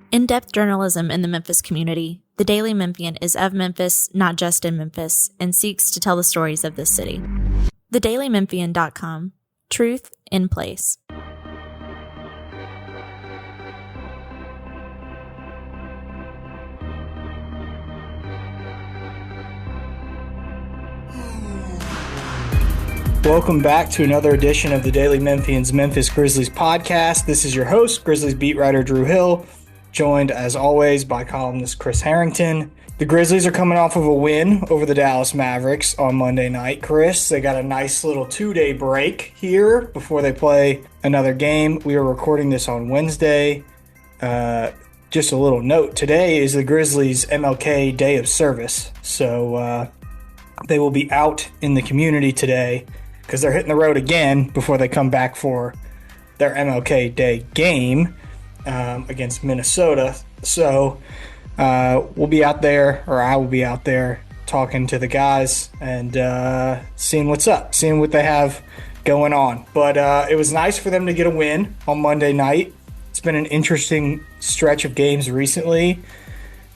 In-depth journalism in the Memphis community, the Daily Memphian is of Memphis, not just in Memphis, and seeks to tell the stories of this city. TheDailyMemphian.com. Truth in place. Welcome back to another edition of the Daily Memphian's Memphis Grizzlies podcast. This is your host, Grizzlies beat writer Drew Hill, joined as always by columnist Chris Herrington. The Grizzlies are coming off of a win over the Dallas Mavericks on Monday night, Chris. They got a nice little 2-day break here before they play another game. We are recording this on Wednesday. Just a little note, today is the Grizzlies' MLK Day of Service, so they will be out in the community today because they're hitting the road again before they come back for their MLK Day game against Minnesota. So we'll be out there, or I will be out there, talking to the guys and seeing what's up, seeing what they have going on. But it was nice for them to get a win on Monday night. It's been an interesting stretch of games recently.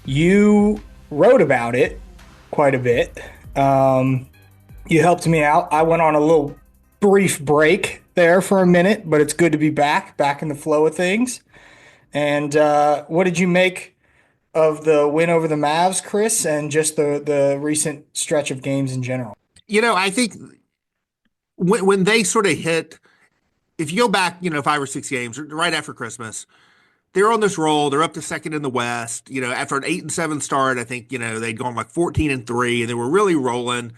You wrote about it quite a bit. You helped me out. I went on a little brief break there for a minute, but it's good to be back in the flow of things. And what did you make of the win over the Mavs, Chris, and just the recent stretch of games in general? You know, I think when they sort of hit, if you go back, 5 or 6 games right after Christmas, they're on this roll. They're up to second in the West. After an 8-7 start, I think, they'd gone like 14-3 and they were really rolling.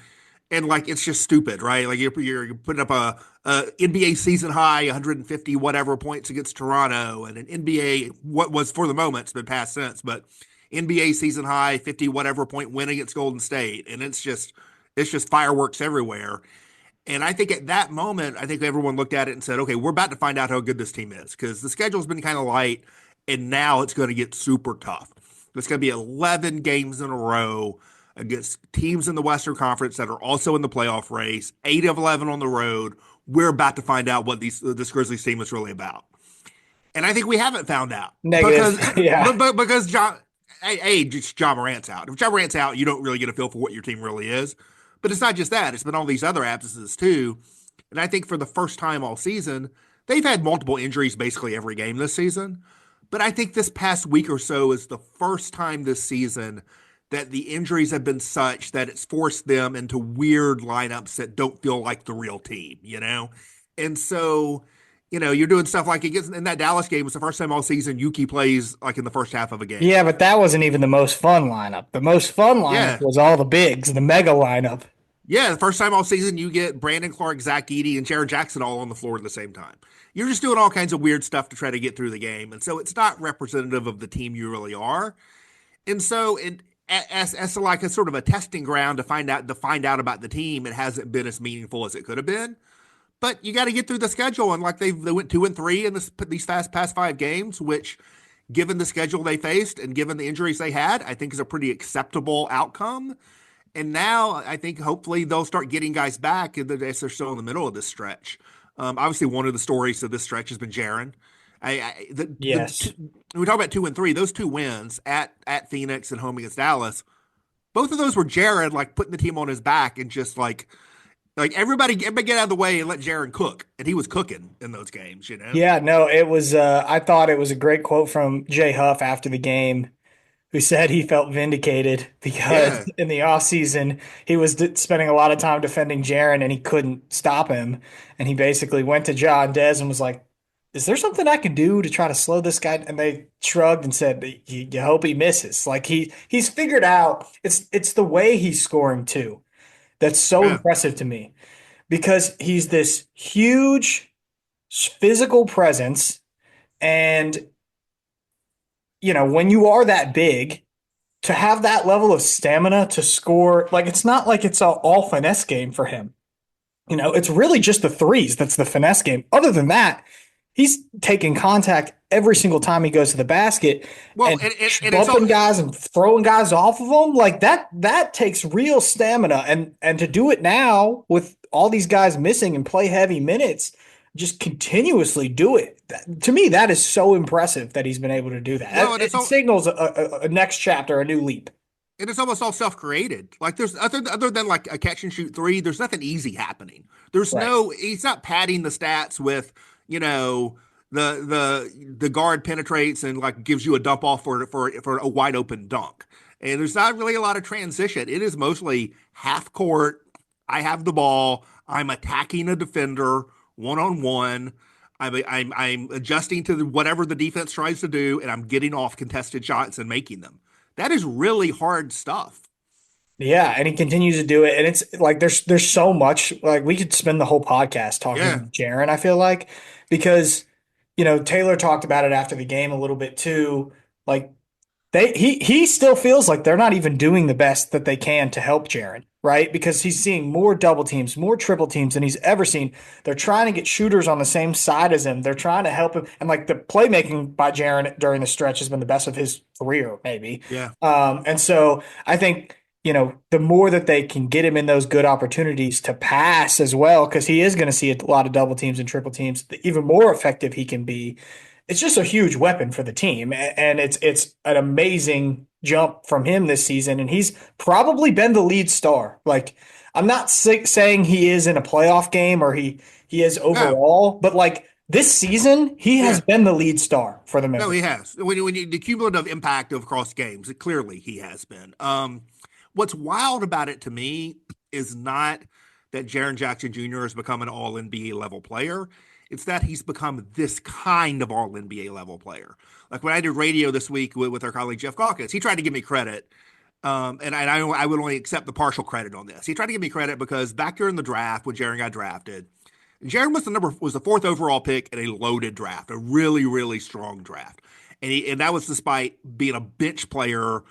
And it's just stupid, right? Like you're putting up a NBA season high, 150 whatever points against Toronto, and an NBA, what was for the moment, it's been passed since, but NBA season high, 50 whatever point win against Golden State. And it's just fireworks everywhere. And I think at that moment, I think everyone looked at it and said, okay, we're about to find out how good this team is, because the schedule's been kind of light, and now it's going to get super tough. It's going to be 11 games in a row against teams in the Western Conference that are also in the playoff race, 8 of 11 on the road. We're about to find out what this Grizzlies team is really about. And I think we haven't found out. Negative. Because Ja Morant's out. If Ja Morant's out, you don't really get a feel for what your team really is. But it's not just that. It's been all these other absences too. And I think for the first time all season, they've had multiple injuries basically every game this season. But I think this past week or so is the first time this season that the injuries have been such that it's forced them into weird lineups that don't feel like the real team, And so, you're doing stuff like in that Dallas game, was the first time all season Yuki plays like in the first half of a game. Yeah, but that wasn't even the most fun lineup. The most fun lineup was all the bigs, the mega lineup. Yeah, the first time all season you get Brandon Clark, Zach Edey, and Jaren Jackson all on the floor at the same time. You're just doing all kinds of weird stuff to try to get through the game. And so it's not representative of the team you really are. And so as like a sort of a testing ground to find out about the team, it hasn't been as meaningful as it could have been. But you got to get through the schedule, and they went 2-3 in these past 5 games, which, given the schedule they faced and given the injuries they had, I think is a pretty acceptable outcome. And now I think hopefully they'll start getting guys back as they're still in the middle of this stretch. Obviously, one of the stories of this stretch has been Jaren. Yes. We talk about 2-3. Those 2 wins at Phoenix and home against Dallas, both of those were Jaren putting the team on his back and just like everybody get out of the way and let Jaren cook, and he was cooking in those games. Yeah, no, it was. I thought it was a great quote from Jay Huff after the game, who said he felt vindicated because in the offseason he was spending a lot of time defending Jaren and he couldn't stop him, and he basically went to Ja and Dez and was like, is there something I can do to try to slow this guy? And they shrugged and said, you hope he misses. Like he's figured out, it's the way he's scoring too. That's so impressive to me, because he's this huge physical presence. And, when you are that big, to have that level of stamina to score, it's not like it's an all finesse game for him. It's really just the threes that's the finesse game. Other than that, he's taking contact every single time he goes to the basket, and bumping guys and throwing guys off of them. That takes real stamina. And to do it now with all these guys missing and play heavy minutes, just continuously do it. To me, that is so impressive that he's been able to do that. Well, It signals a next chapter, a new leap. it's almost all self-created. Like there's other than like a catch and shoot three, there's nothing easy happening. Right. He's not padding the stats with, you know, the guard penetrates and like gives you a dump off for a wide open dunk. And there's not really a lot of transition. It is mostly half court. I have the ball. I'm attacking a defender one on one. I'm adjusting to whatever the defense tries to do, and I'm getting off contested shots and making them. That is really hard stuff. Yeah, and he continues to do it, and it's like there's so much. Like we could spend the whole podcast talking Yeah. about Jaren. I feel like because Taylor talked about it after the game a little bit too. Like he still feels like they're not even doing the best that they can to help Jaren, right? Because he's seeing more double teams, more triple teams than he's ever seen. They're trying to get shooters on the same side as him. They're trying to help him, and like the playmaking by Jaren during the stretch has been the best of his career, maybe. Yeah. And so I think the more that they can get him in those good opportunities to pass as well, because he is going to see a lot of double teams and triple teams, the even more effective he can be. It's just a huge weapon for the team, and it's an amazing jump from him this season. And he's probably been the lead star. Like I'm not saying he is in a playoff game or he is No. overall, but like this season he has Yeah. been the lead star for the No, Memphis. he has. When the cumulative impact of across games, clearly he has been. What's wild about it to me is not that Jaren Jackson Jr. has become an All NBA level player. It's that he's become this kind of All NBA level player. Like when I did radio this week with our colleague Jeff Calkins, he tried to give me credit, and I would only accept the partial credit on this. He tried to give me credit because back during the draft when Jaren got drafted, Jaren was the fourth overall pick in a loaded draft, a really really strong draft, and that was despite being a bench player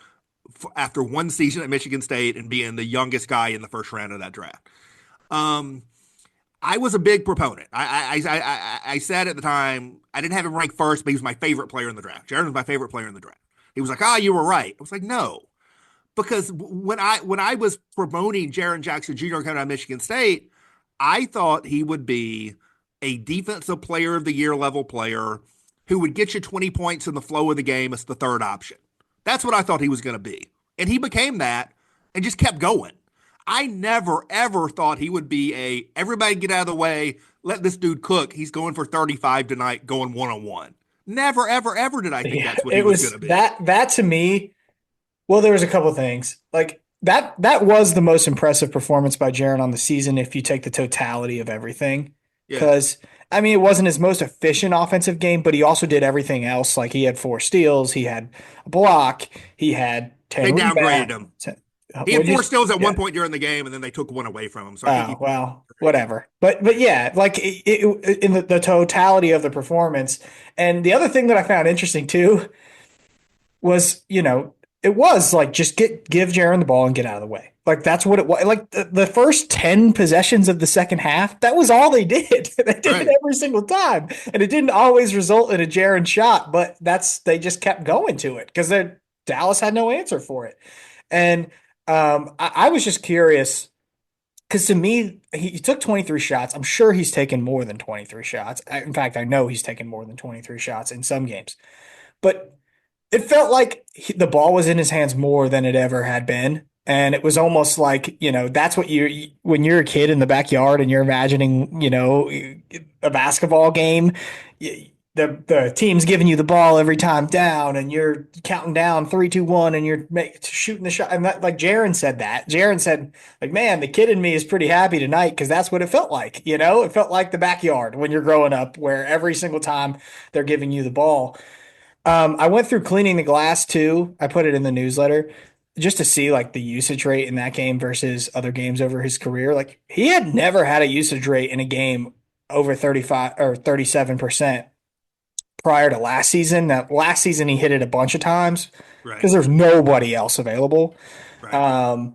after one season at Michigan State and being the youngest guy in the first round of that draft. Um, I was a big proponent. I said at the time I didn't have him ranked first, but he was my favorite player in the draft. Jaren was my favorite player in the draft. He was like, "Ah, you were right." I was like, "No," because when I was promoting Jaren Jackson Jr. coming out of Michigan State, I thought he would be a defensive player of the year level player who would get you 20 points in the flow of the game as the third option. That's what I thought he was going to be. And he became that and just kept going. I never, ever thought he would be everybody get out of the way, let this dude cook. He's going for 35 tonight, going one on one. Never, ever, ever did I think Yeah, that's what he it was going was to be. that to me. Well, there was a couple of things like that was the most impressive performance by Jaren on the season if you take the totality of everything. Yeah. Because I mean, it wasn't his most efficient offensive game, but he also did everything else. Like he had 4 steals, he had a block, he had They 10 downgraded rebounds. him. He had 4 steals at Yeah. one point during the game, and then they took one away from him. So I think Oh, well, whatever. But yeah, like in the totality of the performance. And the other thing that I found interesting too was, it was like just give Jaren the ball and get out of the way. Like that's what it was. Like the first 10 possessions of the second half, that was all they did. They did Right. it every single time. And it didn't always result in a Jaren shot, but they just kept going to it because Dallas had no answer for it. And I was just curious because to me, he took 23 shots. I'm sure he's taken more than 23 shots. In fact, I know he's taken more than 23 shots in some games. But it felt like the ball was in his hands more than it ever had been. And it was almost like, that's what when you're a kid in the backyard and you're imagining, a basketball game, the team's giving you the ball every time down and you're counting down 3, 2, 1 and you're shooting the shot. And that, like Jaren said that. Jaren said, like, man, the kid in me is pretty happy tonight because that's what it felt like. It felt like the backyard when you're growing up where every single time they're giving you the ball. I went through cleaning the glass too. I put it in the newsletter just to see like the usage rate in that game versus other games over his career. Like he had never had a usage rate in a game over 35 or 37% prior to last season. Now, last season he hit it a bunch of times Right. because there's nobody else available. Right.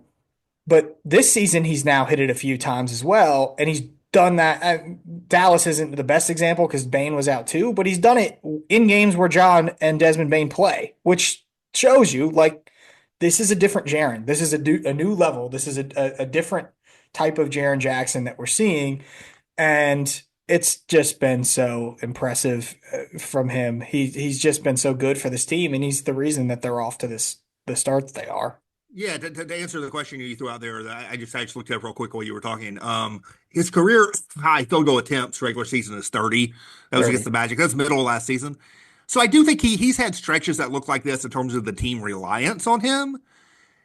But this season he's now hit it a few times as well, and he's done that. Dallas isn't the best example because Bane was out too, but he's done it in games where John and Desmond Bane play, which shows you like this is a different Jaren. This is a new level. This is a different type of Jaren Jackson that we're seeing. And it's just been so impressive from him. He's just been so good for this team, and he's the reason that they're off to the start that they are. Yeah, to answer the question you threw out there, I just looked up real quick while you were talking. His career high field goal attempts regular season is 30. That was against 30. the Magic. That's middle of last season. So I do think he's had stretches that look like this in terms of the team reliance on him.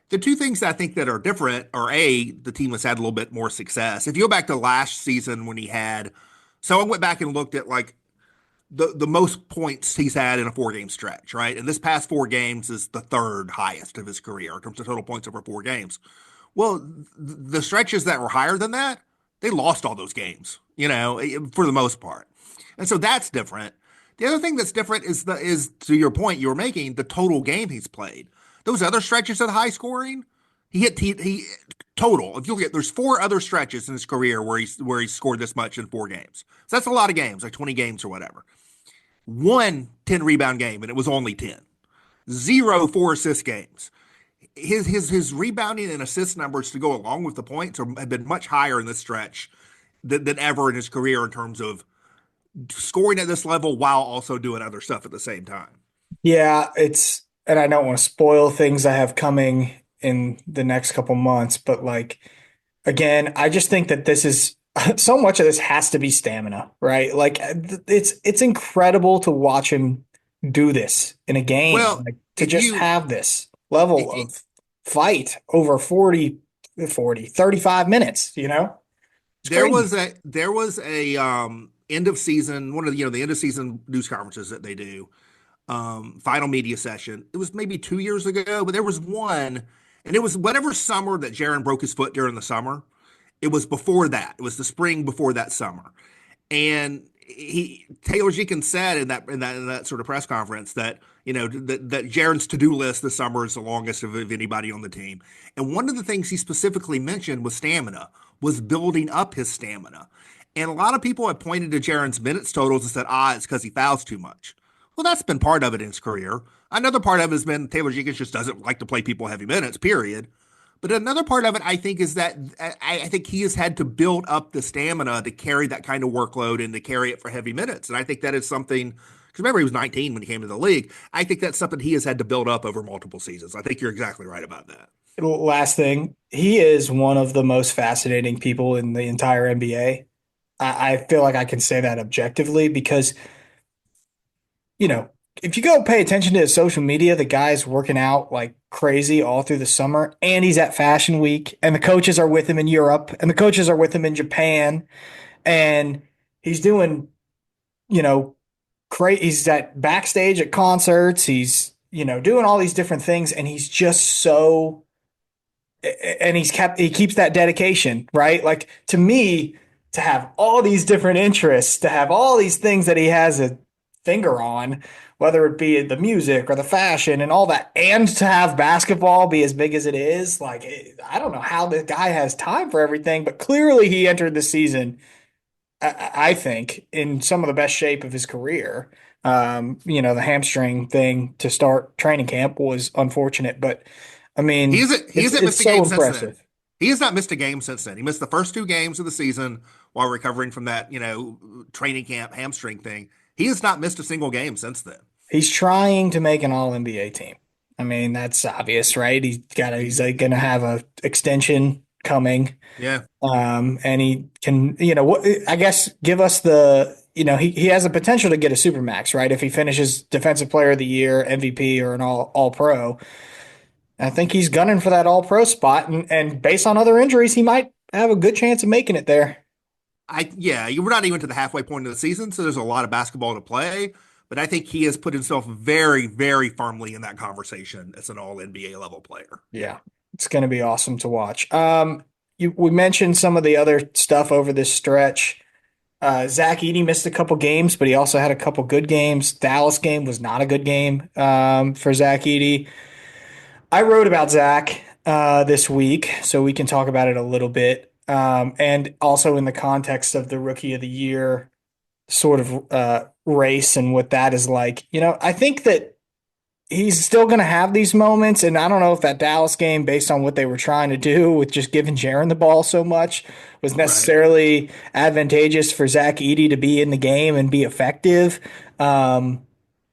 The two things that I think that are different are the team has had a little bit more success. If you go back to last season when he had, so I went back and looked at like the most points he's had in a 4 game stretch, right? And this past 4 games is the third highest of his career in terms of total points over 4 games. Well, the stretches that were higher than that, they lost all those games, for the most part. And so that's different. The other thing that's different is to your point you were making, the total game he's played. Those other stretches of high scoring, he total. If you look at, there's 4 other stretches in his career where he scored this much in 4 games. So that's a lot of games, like 20 games or whatever. One 10 rebound game, and it was only 10. 0 4 assist games. His rebounding and assist numbers to go along with the points have been much higher in this stretch than ever in his career in terms of scoring at this level while also doing other stuff at the same time. Yeah, and I don't want to spoil things I have coming in the next couple months, but like, again, I just think that this is so much of this has to be stamina, right? Like it's incredible to watch him do this in a game, Well, like to if just you have this level if you of fight over 35 minutes, It's crazy. there was a end of season one of the the end of season news conferences that they do, final media session. It was maybe 2 years ago, but there was one, and it was whatever summer that Jaren broke his foot during the summer. It was before that. It was the spring before that summer. And Taylor Jenkins said in that sort of press conference that that Jaren's to-do list this summer is the longest of anybody on the team. And one of the things he specifically mentioned was stamina, was building up his stamina. And a lot of people have pointed to Jaren's minutes totals and said, it's because he fouls too much. Well, that's been part of it in his career. Another part of it has been Taylor Jenkins just doesn't like to play people heavy minutes, period. But another part of it, I think, is that I think he has had to build up the stamina to carry that kind of workload and to carry it for heavy minutes. And I think that is something, because remember, he was 19 when he came to the league. I think that's something he has had to build up over multiple seasons. I think you're exactly right about that. Last thing, he is one of the most fascinating people in the entire NBA. I feel like I can say that objectively because you know, if you go pay attention to his social media, the guy's working out like crazy all through the summer, and he's at Fashion Week, and the coaches are with him in Europe, and the coaches are with him in Japan, and he's doing, you know, he's at backstage at concerts, he's, doing all these different things, and he's just so, and he keeps that dedication, right? Like to me, to have all these different interests, to have all these things that he has a finger on, whether it be the music or the fashion and all that, and to have basketball be as big as it is, like I don't know how the guy has time for everything, but clearly he entered the season, I think, in some of the best shape of his career. The hamstring thing to start training camp was unfortunate, but I He mean, hasn't he it's hasn't it's missed a so game since then. impressive. He has not missed a game since then. He missed the first 2 games of the season while recovering from that, training camp hamstring thing. He has not missed a single game since then. He's trying to make an all NBA team. I mean, that's obvious, right? He's like going to have a extension coming. Yeah. And he can, I guess give us he has the potential to get a supermax, right? If he finishes defensive player of the year, MVP, or an all pro. I think he's gunning for that all pro spot. And based on other injuries, he might have a good chance of making it there. We're not even to the halfway point of the season, so there's a lot of basketball to play. But I think he has put himself very, very firmly in that conversation as an all NBA level player. Yeah. It's going to be awesome to watch. We mentioned some of the other stuff over this stretch. Zach Edey missed a couple games, but he also had a couple good games. Dallas game was not a good game for Zach Edey. I wrote about Zach this week, so we can talk about it a little bit. And also in the context of the Rookie of the Year sort of race and what that is like. I think that he's still going to have these moments. And I don't know if that Dallas game, based on what they were trying to do with just giving Jaren the ball so much, was Right. necessarily advantageous for Zach Edey to be in the game and be effective. Um,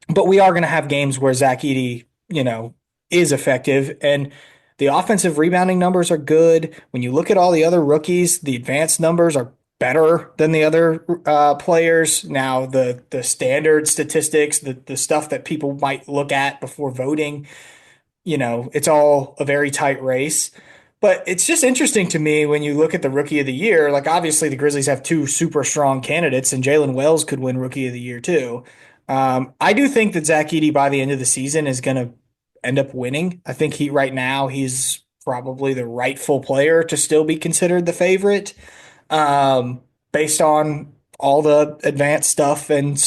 but we are going to have games where Zach Edey, is effective. And the offensive rebounding numbers are good. When you look at all the other rookies, the advanced numbers are better than the other players. Now, the standard statistics, the stuff that people might look at before voting, it's all a very tight race. But it's just interesting to me when you look at the rookie of the year. Like, obviously, the Grizzlies have two super strong candidates, and Jalen Wells could win rookie of the year, too. I do think that Zach Edey by the end of the season is going to end up winning. I think right now, he's probably the rightful player to still be considered the favorite, um, based on all the advanced stuff and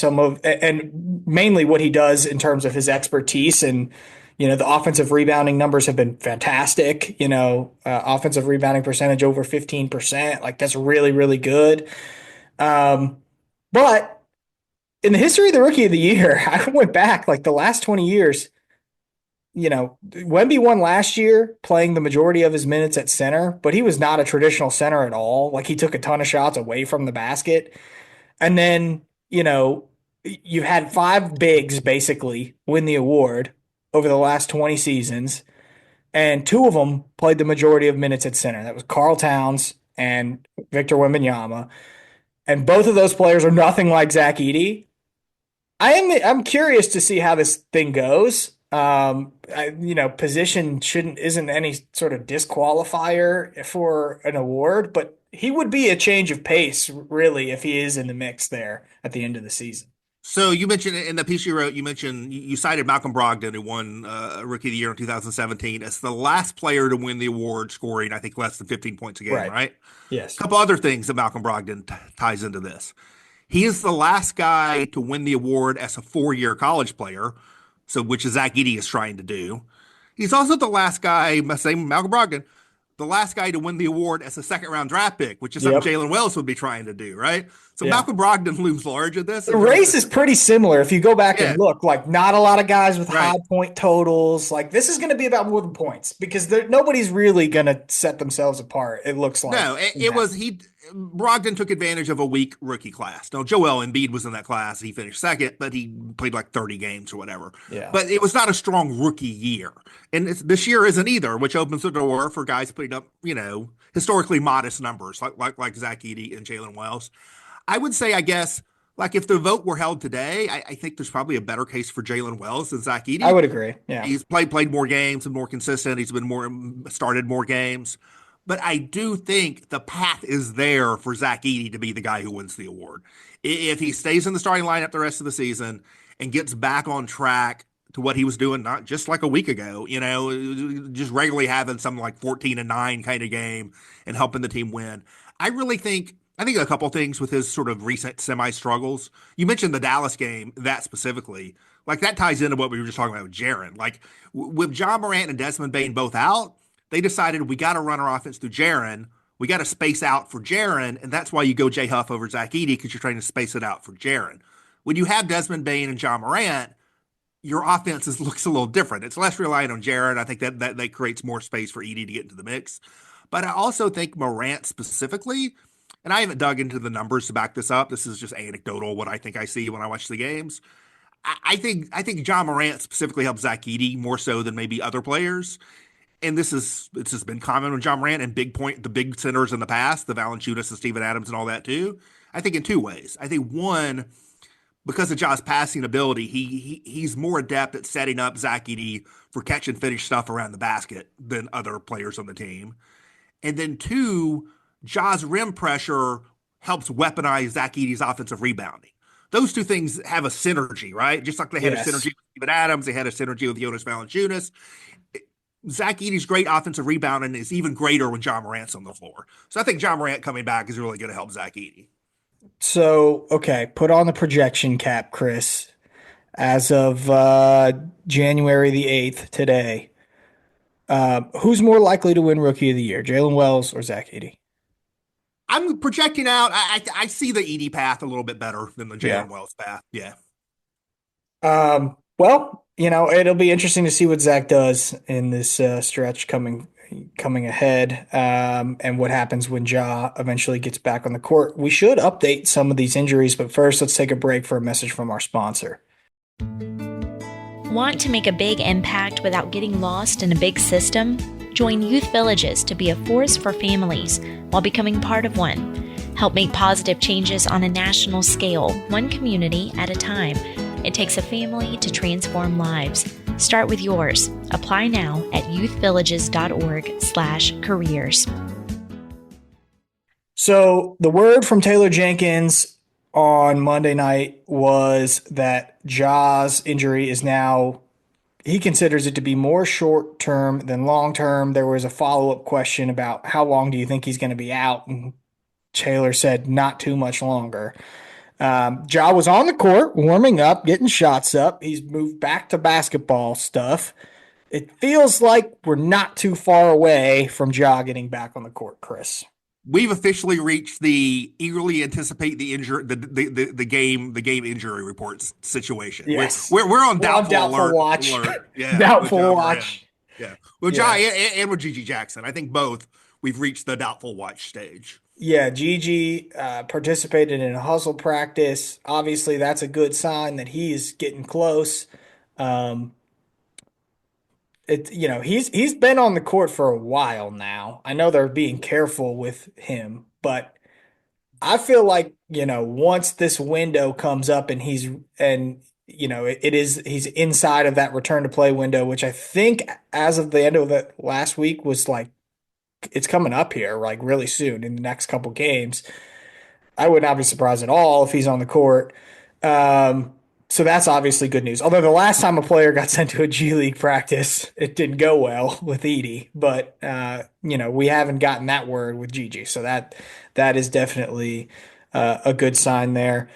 mainly what he does in terms of his expertise. And the offensive rebounding numbers have been fantastic. Offensive rebounding percentage over 15%. Like, that's really, really good. Um, but in the history of the rookie of the year, I went back like the last 20 years. Wemby won last year playing the majority of his minutes at center, but he was not a traditional center at all. Like, he took a ton of shots away from the basket. And then, you had five bigs basically win the award over the last 20 seasons, and two of them played the majority of minutes at center. That was Karl Towns and Victor Wembanyama. And both of those players are nothing like Zach Edey. I'm curious to see how this thing goes. Position isn't any sort of disqualifier for an award, but he would be a change of pace, really, if he is in the mix there at the end of the season. So you mentioned in the piece you wrote, you cited Malcolm Brogdon, who won Rookie of the Year in 2017, as the last player to win the award, scoring I think less than 15 points a game. Right. Right. A Yes. couple other things that Malcolm Brogdon ties into this. He is the last guy to win the award as a 4-year college player, so which is Zach Edey is trying to do. He's also the last guy, same Malcolm Brogdon, the last guy to win the award as a second round draft pick, which is something Yep. Jalen Wells would be trying to do, right? So Yeah. Malcolm Brogdon looms large at this The in terms of race the, is pretty similar. If you go back and yeah, look, like, not a lot of guys with high right. point totals. Like, this is going to be about more than points because nobody's really going to set themselves apart. It looks like No, it, in it that. was he. Brogdon took advantage of a weak rookie class. Now, Joel Embiid was in that class. He finished second, but he played like 30 games or whatever. Yeah. But it was not a strong rookie year. And this year isn't either, which opens the door for guys putting up, historically modest numbers like Zach Edey and Jalen Wells. I would say, I guess, like if the vote were held today, I think there's probably a better case for Jalen Wells than Zach I Edey. would agree. Yeah. He's played more games and more consistent. He's been more started more games. But I do think the path is there for Zach Edey to be the guy who wins the award. If he stays in the starting lineup the rest of the season and gets back on track to what he was doing, not just like a week ago, just regularly having some like 14-9 kind of game and helping the team win. I think a couple things with his sort of recent semi struggles. You mentioned the Dallas game, that specifically. Like that ties into what we were just talking about with Jaren. Like with John Morant and Desmond Bane both out, they decided we got to run our offense through Jaren. We got to space out for Jaren, and that's why you go Jay Huff over Zach Edey because you're trying to space it out for Jaren. When you have Desmond Bane and John Morant, your offense looks a little different. It's less reliant on Jaren. I think that creates more space for Edey to get into the mix. But I also think Morant specifically, and I haven't dug into the numbers to back this up. This is just anecdotal what I think I see when I watch the games. I think John Morant specifically helps Zach Edey more so than maybe other players. And this has been common with John Morant and the big centers in the past, the Valanciunas and Steven Adams and all that too. I think in two ways. I think one, because of Ja's passing ability, he's more adept at setting up Zach Edey for catch and finish stuff around the basket than other players on the team. And then two, Ja's rim pressure helps weaponize Zach Edey's offensive rebounding. Those two things have a synergy, right? Just like they had a synergy Yes. with Steven Adams, they had a synergy with Jonas Valanciunas. Zach Edey's great offensive rebounding is even greater when John Morant's on the floor. So I think John Morant coming back is really going to help Zach Edey. So, okay, put on the projection cap, Chris. As of January the 8th today, who's more likely to win Rookie of the Year, Jalen Wells or Zach Edey? I'm projecting out. I see the Edey path a little bit better than the Yeah. Jalen Wells path. Yeah. Well, it'll be interesting to see what Zach does in this stretch coming ahead, and what happens when Ja eventually gets back on the court. We should update some of these injuries, but first, let's take a break for a message from our sponsor. Want to make a big impact without getting lost in a big system? Join Youth Villages to be a force for families while becoming part of one. Help make positive changes on a national scale, one community at a time. It takes a family to transform lives. Start with yours. Apply now at youthvillages.org/careers. So the word from Taylor Jenkins on Monday night was that Ja's injury is now, he considers it to be more short term than long term. There was a follow-up question about how long do you think he's going to be out? And Taylor said not too much longer. Ja was on the court, warming up, getting shots up. He's moved back to basketball stuff. It feels like we're not too far away from Ja getting back on the court, Chris. We've officially reached the eagerly anticipate the injury the game injury reports situation. Yes, we're on doubtful watch. Alert. Yeah, doubtful watch. Yeah, with Ja and with Gigi Jackson, I think both we've reached the doubtful watch stage. Yeah, Gigi participated in a hustle practice. Obviously, that's a good sign that he is getting close. Um, he's been on the court for a while now. I know they're being careful with him, but I feel like, once this window comes up and he's inside of that return to play window, which I think as of the end of the last week was like it's coming up here like really soon in the next couple games. I would not be surprised at all if he's on the court. So that's obviously good news. Although the last time a player got sent to a G League practice, it didn't go well with Edie. But we haven't gotten that word with Gigi, so that is definitely a good sign there.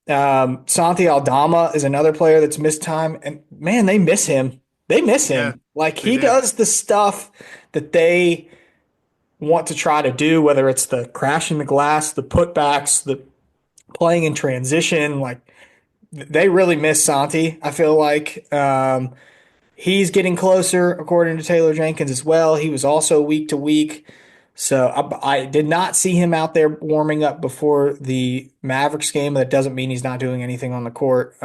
Santi Aldama is another player that's missed time, and man, they miss him. They miss him. Yeah, like he does the stuff that they want to try to do, whether it's the crashing the glass, the putbacks, the playing in transition. Like they really miss Santi. I feel like he's getting closer, according to Taylor Jenkins as well. He was also week to week. So I did not see him out there warming up before the Mavericks game. That doesn't mean he's not doing anything on the court.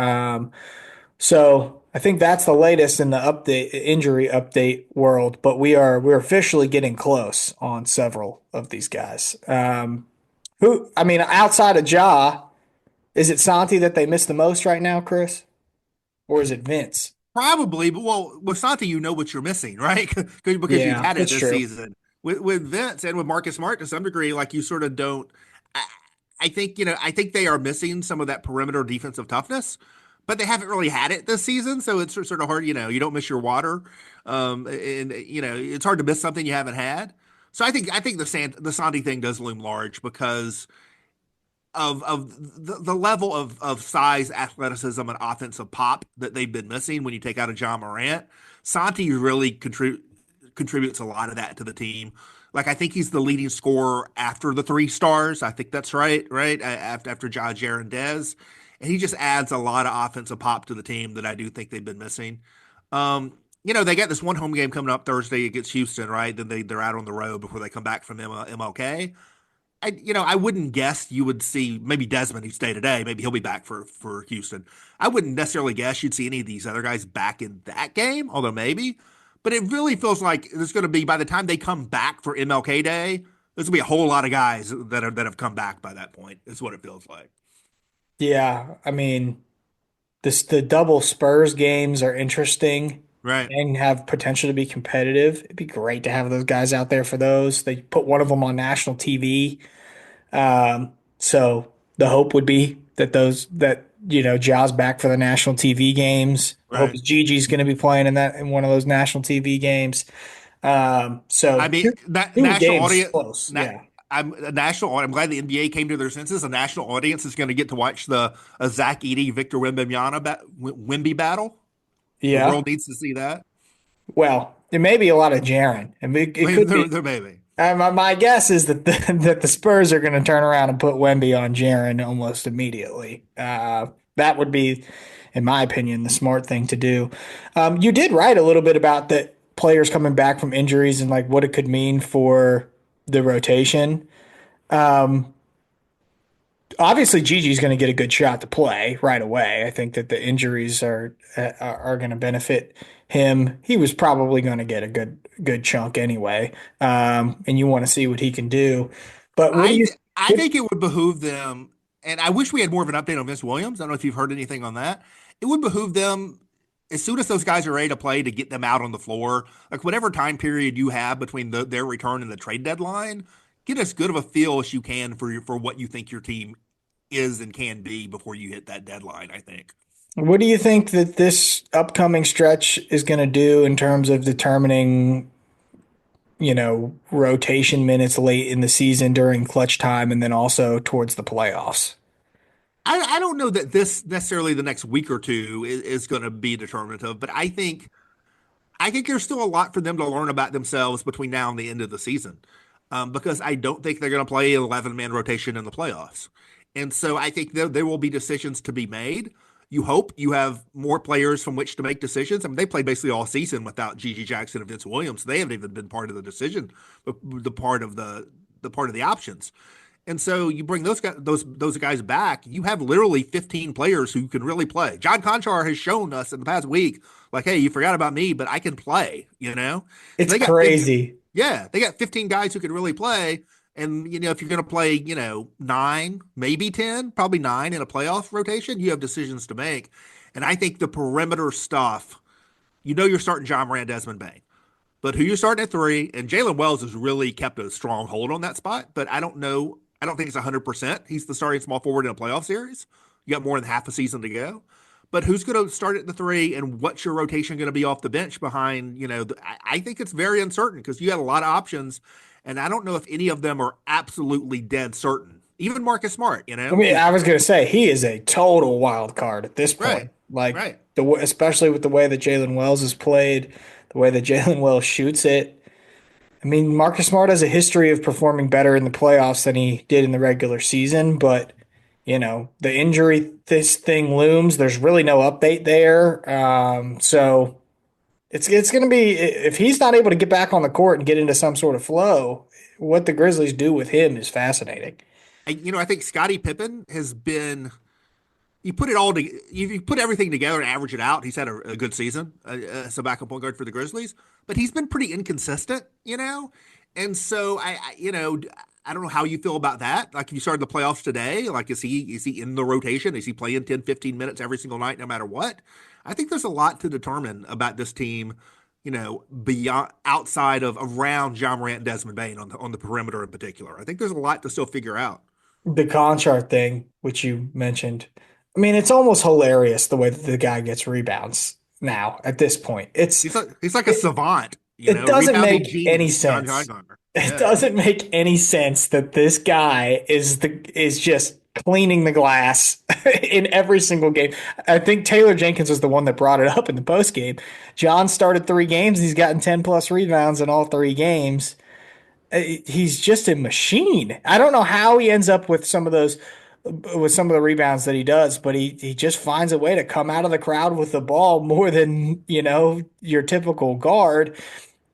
So I think that's the latest in the injury update world. But we're officially getting close on several of these guys. Outside of Ja, is it Santi that they miss the most right now, Chris, or is it Vince? Probably, but with Santi, you know what you're missing, right? Because you've Yeah, had it that's this true. season. With Vince and with Marcus Smart to some degree, like you sort of don't. I, I think I think they are missing some of that perimeter defensive toughness, but they haven't really had it this season, so it's sort of hard. You don't miss your water, and it's hard to miss something you haven't had. So I think the Santi thing does loom large because of the level of size, athleticism, and offensive pop that they've been missing when you take out a John Morant. Santi really contributes a lot of that to the team. Like I think he's the leading scorer after the three stars. I think that's right, right after Jaren Dez, and he just adds a lot of offensive pop to the team that I do think they've been missing. They got this one home game coming up Thursday against Houston, right? Then they're out on the road before they come back from MLK. I wouldn't guess you would see maybe Desmond who stayed today. Maybe he'll be back for Houston. I wouldn't necessarily guess you'd see any of these other guys back in that game, although maybe. But it really feels like there's going to be by the time they come back for MLK Day, there's going to be a whole lot of guys that have come back by that point. Is what it feels like. Yeah, the double Spurs games are interesting Right. and have potential to be competitive. It'd be great to have those guys out there for those. They put one of them on national TV. So the hope would be that Ja's back for the national TV games. The hope Right. is Gigi's going to be playing in one of those national TV games. So I mean, two national games audience. close. Yeah. I'm glad the NBA came to their senses. A national audience is going to get to watch the Zach Edey Victor Wemby battle. The Yeah. world needs to see that. Well, it may be a lot of Jaren. It could be. There may be. My guess is that that the Spurs are going to turn around and put Wemby on Jaren almost immediately. That would be in my opinion, the smart thing to do. You did write a little bit about the players coming back from injuries and like what it could mean for the rotation. Um, Obviously, Gigi's going to get a good shot to play right away. I think that the injuries are going to benefit him. He was probably going to get a good chunk anyway, and you want to see what he can do. But what do I you? th- I think it would behoove them, and I wish we had more of an update on Vince Williams. I don't know if you've heard anything on that. It would behoove them as soon as those guys are ready to play to get them out on the floor, like whatever time period you have between their return and the trade deadline. Get as good of a feel as you can for what you think your team is and can be before you hit that deadline. I think. What do you think that this upcoming stretch is going to do in terms of determining, rotation minutes late in the season during clutch time and then also towards the playoffs? I don't know that this necessarily the next week or two is going to be determinative, but I think there's still a lot for them to learn about themselves between now and the end of the season, because I don't think they're going to play an 11-man rotation in the playoffs. And so I think there will be decisions to be made. You hope you have more players from which to make decisions. I mean, they played basically all season without Gigi Jackson and Vince Williams. They haven't even been part of the decision, but the part of the options. And so you bring those guys back. You have literally 15 players who can really play. John Conchar has shown us in the past week, like, hey, you forgot about me, but I can play. It's They got crazy. yeah, they got 15 guys who can really play. And if you're going to play, nine, maybe 10, probably nine in a playoff rotation, you have decisions to make. And I think the perimeter stuff, you're starting John Moran, Desmond Bain. But who you're starting at three, and Jalen Wells has really kept a strong hold on that spot. But I don't know. I don't think it's 100%. He's the starting small forward in a playoff series. You got more than half a season to go. But who's going to start at the three, and what's your rotation going to be off the bench behind? I think it's very uncertain because you have a lot of options, and I don't know if any of them are absolutely dead certain. Even Marcus Smart, I mean, I was going to say he is a total wild card at this right, point. Like right. especially with the way that Jalen Wells has played, the way that Jalen Wells shoots it. I mean, Marcus Smart has a history of performing better in the playoffs than he did in the regular season, but the injury this thing looms. There's really no update there. So it's going to be if he's not able to get back on the court and get into some sort of flow, what the Grizzlies do with him is fascinating. I think Scottie Pippen has been. You put it all to you put everything together and average it out. He's had a good season as a backup point guard for the Grizzlies, but he's been pretty inconsistent. And so I don't know how you feel about that. Like if you started the playoffs today, like is he in the rotation? Is he playing 10, 15 minutes every single night, no matter what? I think there's a lot to determine about this team. Beyond outside of around John Morant and Desmond Bain on the perimeter in particular. I think there's a lot to still figure out. The Conchart thing, which you mentioned, I mean, it's almost hilarious the way that the guy gets rebounds now at this point. He's like a savant, It doesn't rebounding make any genius, John sense. Congar. It Yeah. doesn't make any sense that this guy is just cleaning the glass in every single game. I think Taylor Jenkins was the one that brought it up in the post game. John started 3 games. He's gotten 10 plus rebounds in all 3 games. He's just a machine. I don't know how he ends up with some of the rebounds that he does, but he just finds a way to come out of the crowd with the ball more than, your typical guard.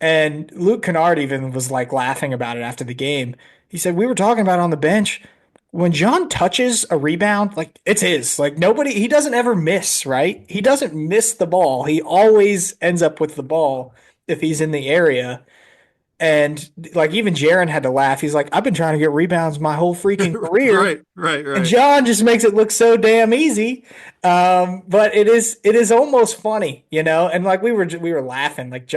And Luke Kennard even was like laughing about it after the game. He said, we were talking about it on the bench. When John touches a rebound, like it's his. Like he doesn't ever miss, right? He doesn't miss the ball. He always ends up with the ball if he's in the area. And like even Jaren had to laugh. He's like, I've been trying to get rebounds my whole freaking career. Right, right, And right. John just makes it look so damn easy. But it is almost funny, And like we were laughing. Like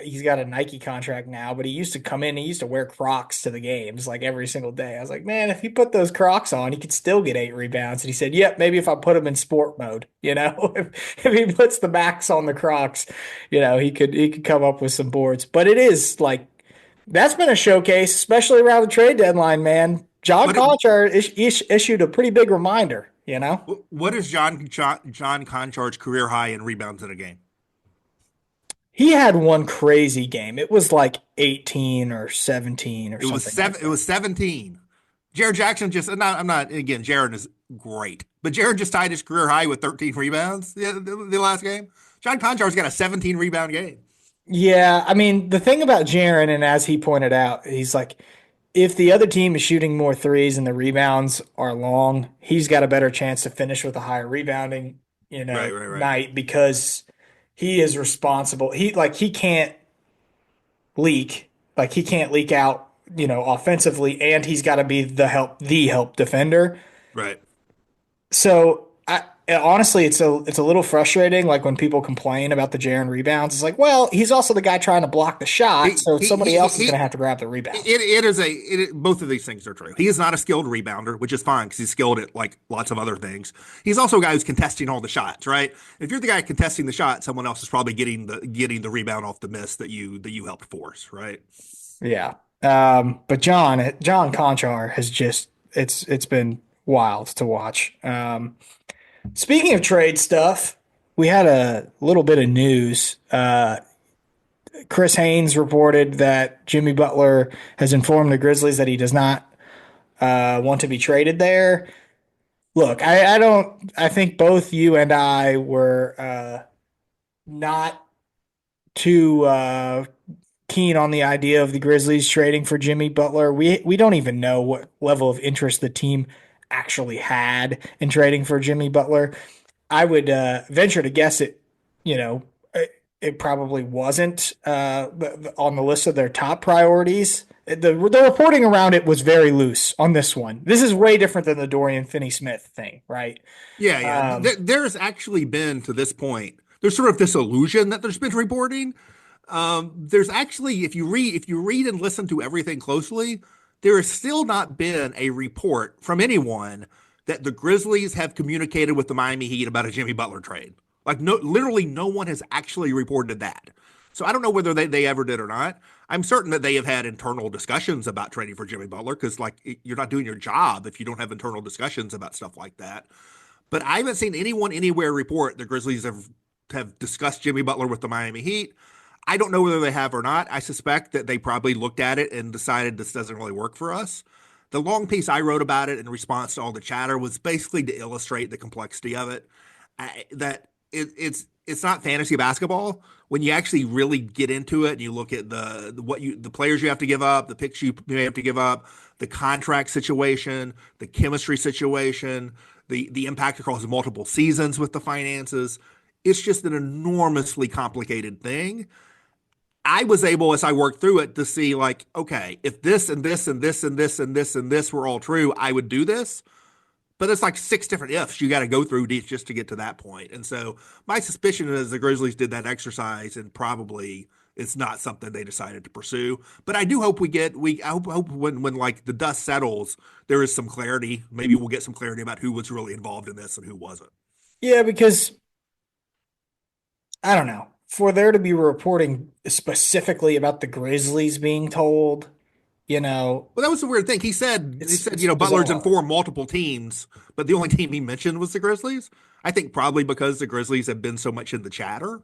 he's got a Nike contract now, but he used to come in. He used to wear Crocs to the games like every single day. I was like, man, if he put those Crocs on, he could still get 8 rebounds. And he said, yep, maybe if I put him in sport mode, if he puts the backs on the Crocs, he could come up with some boards. But it is like that's been a showcase, especially around the trade deadline, man. John What Conchar issued a pretty big reminder. what is John Conchar's career high in rebounds in a game? He had one crazy game. It was like 18 or 17 or It was something like seven. It that. was 17. Jaren Jackson just, I'm not, again, Jaren is great, but Jaren just tied his career high with 13 rebounds the last game. John Conchar's got a 17 rebound game. Yeah, I mean, the thing about Jaren, and as he pointed out, he's like, if the other team is shooting more threes and the rebounds are long, he's got a better chance to finish with a higher rebounding, Right, right, right. night because he is responsible. He can't leak, like he can't leak out, offensively, and he's got to be the help defender. Right. So honestly, it's a little frustrating. Like when people complain about the Jaren rebounds, it's like, well, he's also the guy trying to block the shot, He, so he, somebody he, else is going he, to have to grab the rebounds. both of these things are true. He is not a skilled rebounder, which is fine because he's skilled at like lots of other things. He's also a guy who's contesting all the shots, right? If you're the guy contesting the shot, someone else is probably getting the rebound off the miss that you helped force, right? Yeah. But John Conchar has just it's been wild to watch. Speaking of trade stuff, we had a little bit of news. Chris Haynes reported that Jimmy Butler has informed the Grizzlies that he does not want to be traded there. Look, I don't. I think both you and I were not too keen on the idea of the Grizzlies trading for Jimmy Butler. We don't even know what level of interest the team actually had in trading for Jimmy Butler. I would venture to guess you know, it probably wasn't on the list of their top priorities. The reporting around it was very loose on this one. This is way different than the Dorian Finney-Smith thing, right? Yeah, yeah. Um, There's actually been to this point. There's sort of this illusion that there's been reporting. There's actually, if you read and listen to everything closely, there has still not been a report from anyone that the Grizzlies have communicated with the Miami Heat about a Jimmy Butler trade. Like no, literally no one has actually reported that. So I don't know whether they ever did or not. I'm certain that they have had internal discussions about trading for Jimmy Butler because like you're not doing your job if you don't have internal discussions about stuff like that. But I haven't seen anyone anywhere report the Grizzlies have discussed Jimmy Butler with the Miami Heat. I don't know whether they have or not. I suspect that they probably looked at it and decided this doesn't really work for us. The long piece I wrote about it in response to all the chatter was basically to illustrate the complexity of it. That it's not fantasy basketball. When you actually really get into it and you look at the players you have to give up, the picks you may have to give up, the contract situation, the chemistry situation, the impact across multiple seasons with the finances, it's just an enormously complicated thing. I was able, as I worked through it, to see like, okay, if this and this and this and this and this and this were all true, I would do this. But it's like six different ifs you got to go through just to get to that point. And so my suspicion is the Grizzlies did that exercise and probably it's not something they decided to pursue. But I do hope I hope when like the dust settles, there is some clarity. Maybe we'll get some clarity about who was really involved in this and who wasn't. yeah, because I don't know. For there to be reporting specifically about the Grizzlies being told, you know, Well, that was the weird thing. He said, it's Butler's bizarre, informed multiple teams, but the only team he mentioned was the Grizzlies. I think probably because the Grizzlies have been so much in the chatter.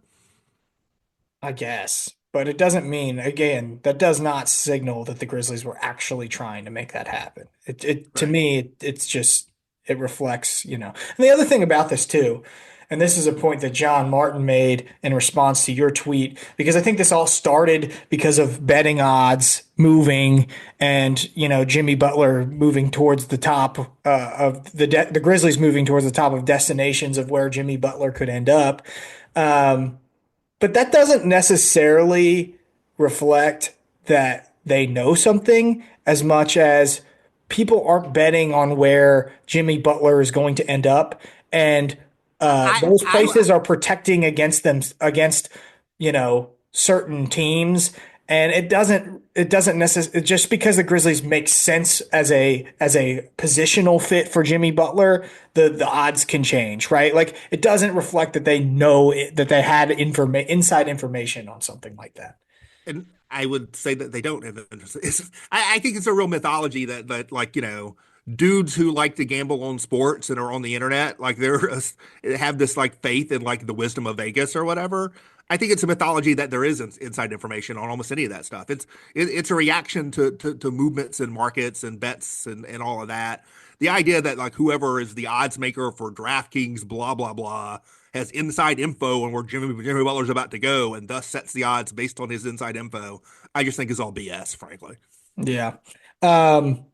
I guess. But it doesn't mean, again, that does not signal that the Grizzlies were actually trying to make that happen. It to Right. me, it's just it reflects, And the other thing about this too, and this is a point that John Martin made in response to your tweet, because I think this all started because of betting odds moving and Jimmy Butler moving towards the top of the Grizzlies moving towards the top of destinations of where Jimmy Butler could end up. Um, but that doesn't necessarily reflect that they know something as much as people aren't betting on where Jimmy Butler is going to end up. And I, those I, places are protecting against them, against, certain teams. And it doesn't necessarily just because the Grizzlies make sense as a positional fit for Jimmy Butler, the odds can change, right? Like it doesn't reflect that they know that they had inside information on something like that. and I would say that they don't have interest. I think it's a real mythology that like dudes who like to gamble on sports and are on the internet like have this like faith in like the wisdom of Vegas or whatever. I think it's a mythology that there is inside information on almost any of that stuff. It's a reaction to movements in markets and bets and all of that. The idea that like whoever is the odds maker for DraftKings, blah blah blah, has inside info on where Jimmy Butler's about to go, and thus sets the odds based on his inside info, I just think is all BS, frankly. Yeah. Um,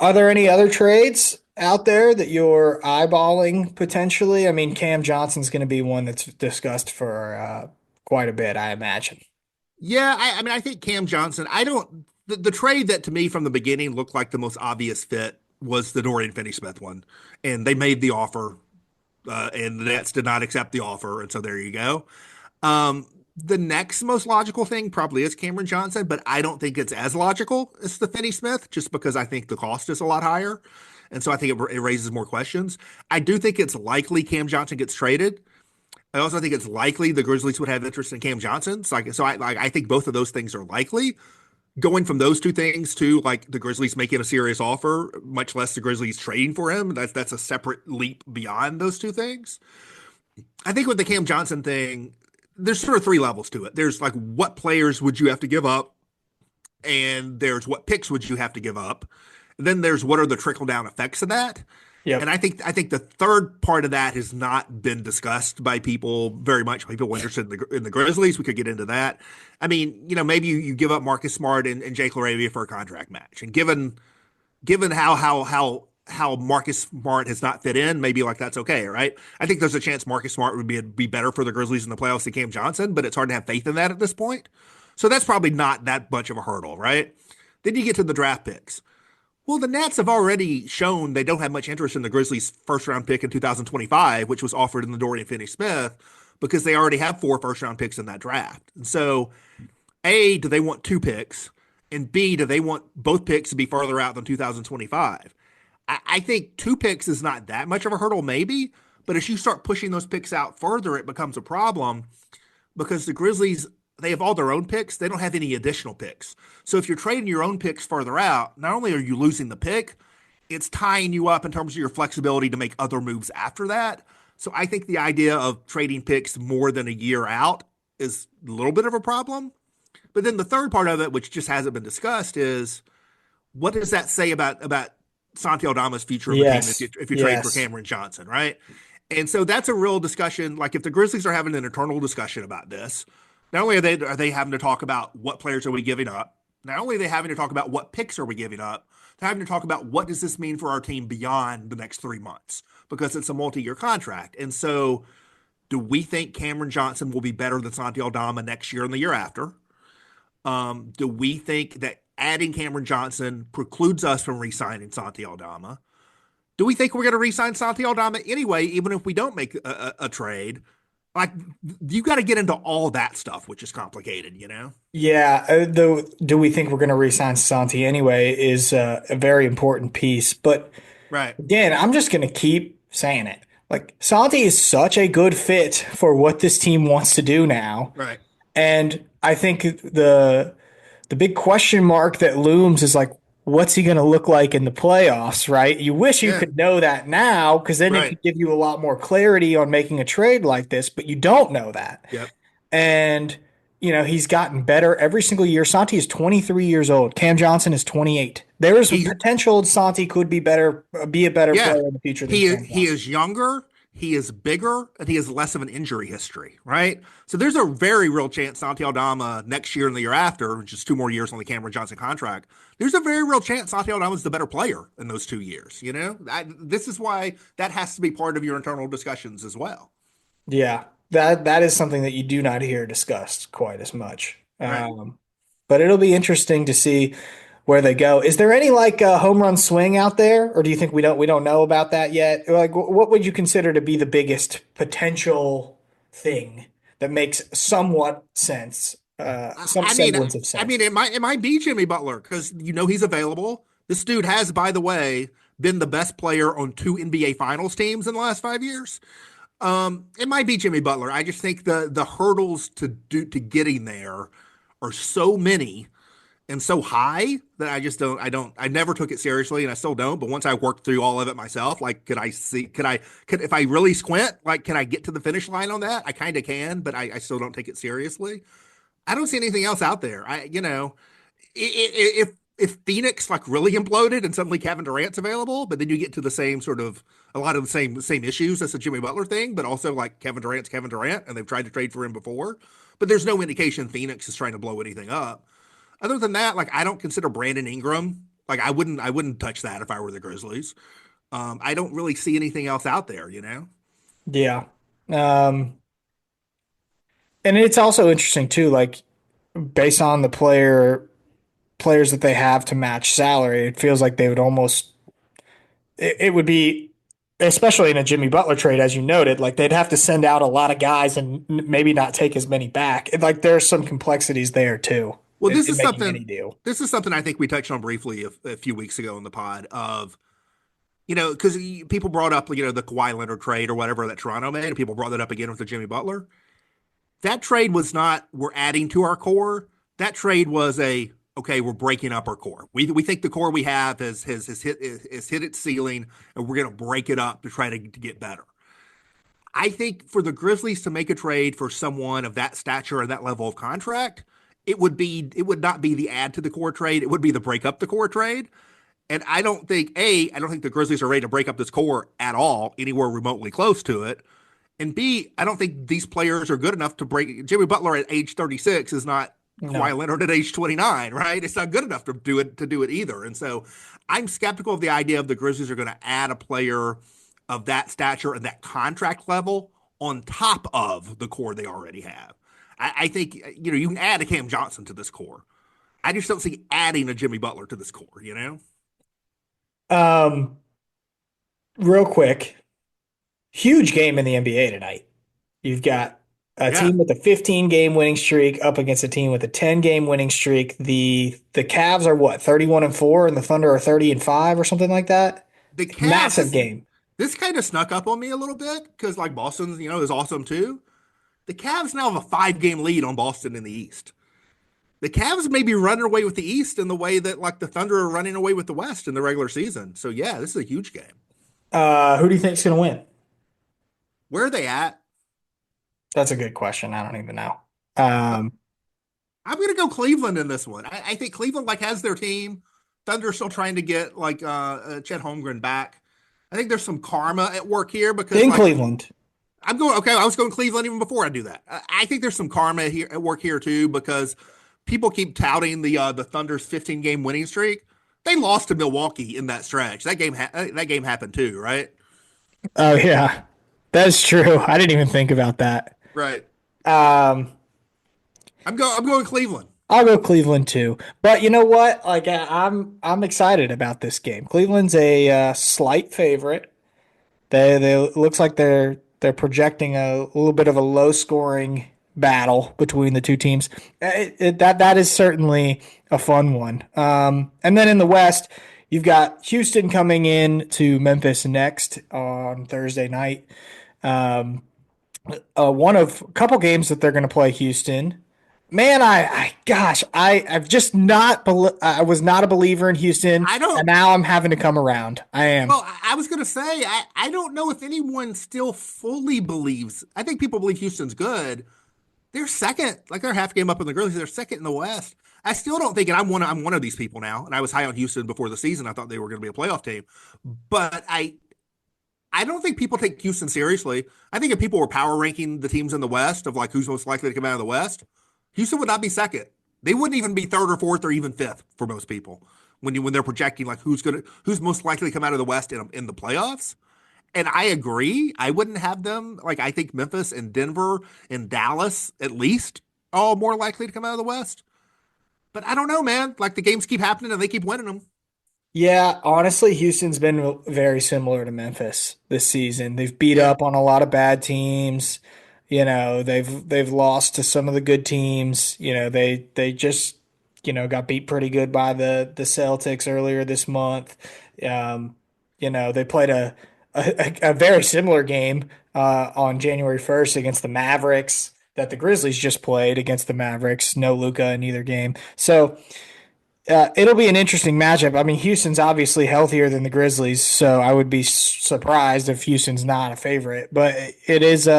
are there any other trades out there that you're eyeballing potentially? I mean, Cam Johnson's going to be one that's discussed for quite a bit, I imagine. Yeah, I mean, I think Cam Johnson. I don't. The trade that to me from the beginning looked like the most obvious fit was the Dorian Finney-Smith one, and they made the offer, and the Nets did not accept the offer, and so there you go. The next most logical thing probably is Cameron Johnson, but I don't think it's as logical as the Finney-Smith, just because I think the cost is a lot higher, and so I think it raises more questions. I do think it's likely Cam Johnson gets traded. I also think it's likely the Grizzlies would have interest in Cam Johnson. I think both of those things are likely. Going from those two things to like the Grizzlies making a serious offer, much less the Grizzlies trading for him, that's a separate leap beyond those two things. I think with the Cam Johnson thing, there's sort of three levels to it. There's like what players would you have to give up, and there's what picks would you have to give up. And then there's what are the trickle down effects of that. And Yep. I think the third part of that has not been discussed by people very much. People interested in the Grizzlies. We could get into that. I mean, maybe you give up Marcus Smart and Jake LaRavia for a contract match. And given how Marcus Smart has not fit in, maybe like that's okay, right? I think there's a chance Marcus Smart would be better for the Grizzlies in the playoffs than Cam Johnson, but it's hard to have faith in that at this point. So that's probably not that much of a hurdle, right? Then you get to the draft picks. Well, the Nats have already shown they don't have much interest in the Grizzlies' first round pick in 2025, which was offered in the Dorian Finney-Smith, because they already have 4 first round picks in that draft. And so, A, do they want 2 picks? And B, do they want both picks to be further out than 2025? I think 2 picks is not that much of a hurdle, maybe, but as you start pushing those picks out further, it becomes a problem because the Grizzlies, they have all their own picks. They don't have any additional picks. So if you're trading your own picks further out, not only are you losing the pick, it's tying you up in terms of your flexibility to make other moves after that. So I think the idea of trading picks more than a year out is a little bit of a problem. But then the third part of it, which just hasn't been discussed, is what does that say about Santi Aldama's future of the team Yes. if you trade for Yes. Cameron Johnson, right? And so that's a real discussion. Like if the Grizzlies are having an internal discussion about this, not only are they having to talk about what players are we giving up, not only are they having to talk about what picks are we giving up, they're having to talk about what does this mean for our team beyond the next 3 months because it's a multi-year contract. And so do we think Cameron Johnson will be better than Santi Aldama next year and the year after? Do we think that adding Cameron Johnson precludes us from re-signing Santi Aldama? Do we think we're going to re-sign Santi Aldama anyway, even if we don't make a trade? Like, you got to get into all that stuff, which is complicated, you know? Yeah. Though, do we think we're going to re-sign Santi anyway is a very important piece. But Right, again, I'm just going to keep saying it. Like, Santi is such a good fit for what this team wants to do now. right. And I think the big question mark that looms is like, what's he going to look like in the playoffs, right? You wish you Yeah, could know that now because then it right. could give you a lot more clarity on making a trade like this, but you don't know that. Yep. And, he's gotten better every single year. Santi is 23 years old. Cam Johnson is 28. There is He potential Santi could be be a better Yeah, player in the future than he Cam he Johnson. is younger, he is bigger, and he has less of an injury history, right? So there's a very real chance Santi Aldama next year and the year after, which is 2 more years on the Cameron Johnson contract. There's a very real chance Santi Aldama is the better player in those 2 years. This is why that has to be part of your internal discussions as well. Yeah, that is something that you do not hear discussed quite as much. Right. But it'll be interesting to see where they go. Is there any like home run swing out there, or do you think we don't know about that yet? Like, what would you consider to be the biggest potential thing that makes somewhat sense, some I mean, semblance of sense? it might be Jimmy Butler because he's available. This dude has, by the way, been the best player on 2 NBA Finals teams in the last 5 years. It might be Jimmy Butler. I just think the hurdles to getting there are so many, and so high that I never took it seriously, and I still don't. But once I worked through all of it myself, like, if I really squint, like, can I get to the finish line on that? I kind of can, but I still don't take it seriously. I don't see anything else out there. If Phoenix like really imploded and suddenly Kevin Durant's available, but then you get to the same sort of a lot of the same issues as the Jimmy Butler thing, but also like Kevin Durant's Kevin Durant, and they've tried to trade for him before, but there's no indication Phoenix is trying to blow anything up. Other than that, like I don't consider Brandon Ingram. Like I wouldn't touch that if I were the Grizzlies. I don't really see anything else out there, you know? Yeah. Um, and it's also interesting too, like based on the players that they have to match salary, it feels like they would almost it would be especially in a Jimmy Butler trade, as you noted, like they'd have to send out a lot of guys and maybe not take as many back. Like there's some complexities there too Well, in making any deal. this is something I think we touched on briefly a few weeks ago in the pod of, because people brought up, the Kawhi Leonard trade or whatever that Toronto made, and people brought that up again with the Jimmy Butler. That trade was not, we're adding to our core. That trade was okay, we're breaking up our core. We think the core we have has hit its ceiling, and we're going to break it up to try to get better. I think for the Grizzlies to make a trade for someone of that stature and that level of contract, it would not be the add to the core trade. It would be the break up the core trade. And I don't think the Grizzlies are ready to break up this core at all, anywhere remotely close to it. And B, I don't think these players are good enough to break. Jimmy Butler at age 36 is not Kawhi No. Leonard at age 29, right? It's not good enough to do it either. And so I'm skeptical of the idea of the Grizzlies are going to add a player of that stature and that contract level on top of the core they already have. I think you can add a Cam Johnson to this core. I just don't see adding a Jimmy Butler to this core. Um, real quick, huge game in the NBA tonight. You've got a Yeah, team with a 15 game winning streak up against a team with a 10 game winning streak. The Cavs are what, 31 and 4 and the Thunder are 30 and 5 or something like that. the Cavs. Massive This game. this kind of snuck up on me a little bit because like Boston, is awesome too. The Cavs now have a 5 game lead on Boston in the East. The Cavs may be running away with the East in the way that like the Thunder are running away with the West in the regular season. So yeah, this is a huge game. Who do you think's going to win? Where are they at? That's a good question. I don't even know. Um, I'm gonna go Cleveland in this one. I think Cleveland like has their team. Thunder still trying to get like Chet Holmgren back. I think there's some karma at work here because in like Cleveland. I'm going okay. I was going Cleveland even before I do that. I think there's some karma here at work here too because people keep touting the Thunder's 15 game winning streak. They lost to Milwaukee in that stretch. That game happened too, right? Oh yeah, that's true. I didn't even think about that. Right. Um, I'm going Cleveland. I'll go Cleveland too. But you know what? Like I'm excited about this game. Cleveland's a slight favorite. They looks like they're projecting a little bit of a low scoring battle between the two teams. That is certainly a fun one. And then in the West, you've got Houston coming in to Memphis next on Thursday night. Um, one of a couple games that they're going to play Houston. Man, I've just I was not a believer in Houston, I don't. and now I'm having to come around. I am. Well, I was going to say I don't know if anyone still fully believes. I think people believe Houston's good. They're second, like they're half game up in the Grizzlies. They're second in the West. I still don't think, and I'm one of these people now. And I was high on Houston before the season. I thought they were going to be a playoff team, but I don't think people take Houston seriously. I think if people were power ranking the teams in the West of like who's most likely to come out of the West, Houston would not be second. They wouldn't even be third or fourth or even fifth for most people when they're projecting like who's most likely to come out of the West in the playoffs. And I agree. I wouldn't have them like I think Memphis and Denver and Dallas at least all more likely to come out of the West. But I don't know, man. Like the games keep happening and they keep winning them. Yeah, honestly, Houston's been very similar to Memphis this season. They've beat Yeah. up on a lot of bad teams. They've lost to some of the good teams. They just, got beat pretty good by the Celtics earlier this month. Um, they played a very similar game on January 1st against the Mavericks that the Grizzlies just played against the Mavericks. No Luka in either game. So It'll be an interesting matchup. I mean, Houston's obviously healthier than the Grizzlies, so I would be surprised if Houston's not a favorite. But it is.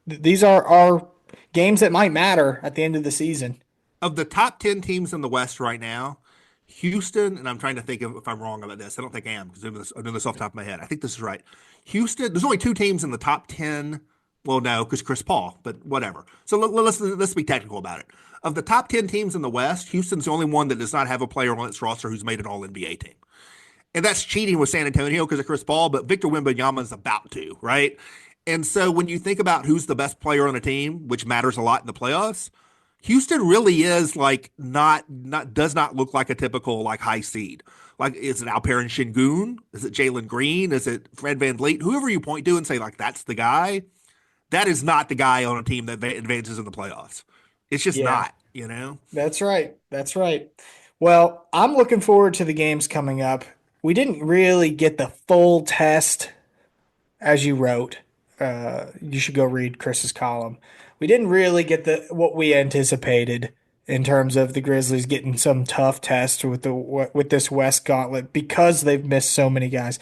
These are games that might matter at the end of the season. Of the top 10 teams in the West right now, Houston, and I'm trying to think of if I'm wrong about this. I don't think I am because I'm doing this off the top of my head. I think this is right. Houston, there's only two teams in the top 10. Well, no, because Chris Paul, but whatever. So let's be technical about it. Of the top 10 teams in the West, Houston's the only one that does not have a player on its roster who's made an All-NBA team. And that's cheating with San Antonio because of Chris Paul, but Victor Wembanyama is about to, right? And so when you think about who's the best player on a team, which matters a lot in the playoffs, Houston really is like does not look like a typical like high seed. Like, is it Alperen Şengün? Is it Jalen Green? Is it Fred VanVleet? Whoever you point to and say like that's the guy, that is not the guy on a team that advances in the playoffs. It's just not, you know? That's right. That's right. Well, I'm looking forward to the games coming up. We didn't really get the full test as you wrote. You should go read Chris's column. We didn't really get what we anticipated in terms of the Grizzlies getting some tough tests with this West Gauntlet because they've missed so many guys.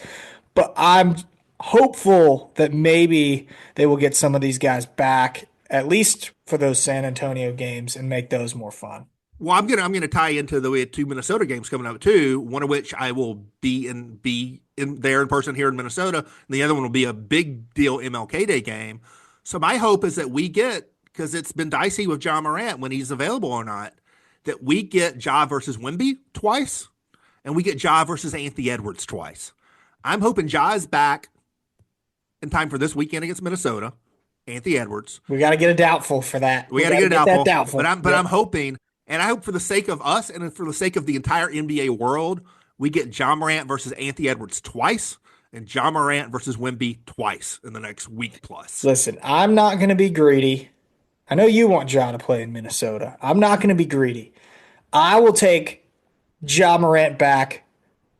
But I'm hopeful that maybe they will get some of these guys back, at least for those San Antonio games, and make those more fun. Well, I'm gonna tie into we had two Minnesota games coming up too. One of which I will be in there in person here in Minnesota, and the other one will be a big deal MLK Day game. So my hope is that we get, because it's been dicey with Ja Morant when he's available or not, that we get Ja versus Wemby twice, and we get Ja versus Anthony Edwards twice. I'm hoping Ja is back in time for this weekend against Minnesota. Anthony Edwards. We got to get a doubtful for that. We got to get a doubtful. But I'm hoping, and I hope for the sake of us and for the sake of the entire NBA world, we get Ja Morant versus Anthony Edwards twice and Ja Morant versus Wemby twice in the next week plus. Listen, I'm not going to be greedy. I know you want Ja to play in Minnesota. I'm not going to be greedy. I will take Ja Morant back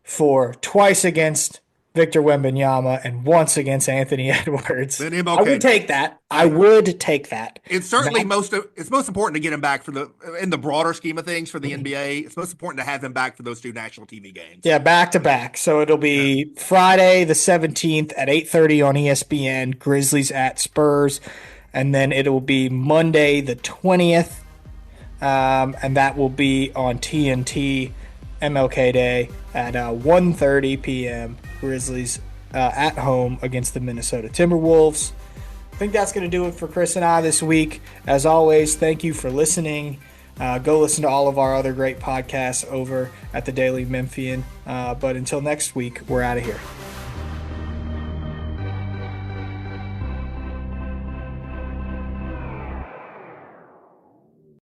for twice against Victor Wembanyama and once against Anthony Edwards. I would take that. I would take that. It's certainly it's most important to get him back in the broader scheme of things for the NBA. It's most important to have him back for those two national TV games. Yeah, back to back. So it'll be Friday the 17th at 8:30 on ESPN, Grizzlies at Spurs. And then it will be Monday the 20th, and that will be on TNT MLK Day at 1:30 p.m. Grizzlies at home against the Minnesota Timberwolves. I think that's going to do it for Chris and I this week. As always, thank you for listening. Go listen to all of our other great podcasts over at the Daily Memphian. But until next week, we're out of here.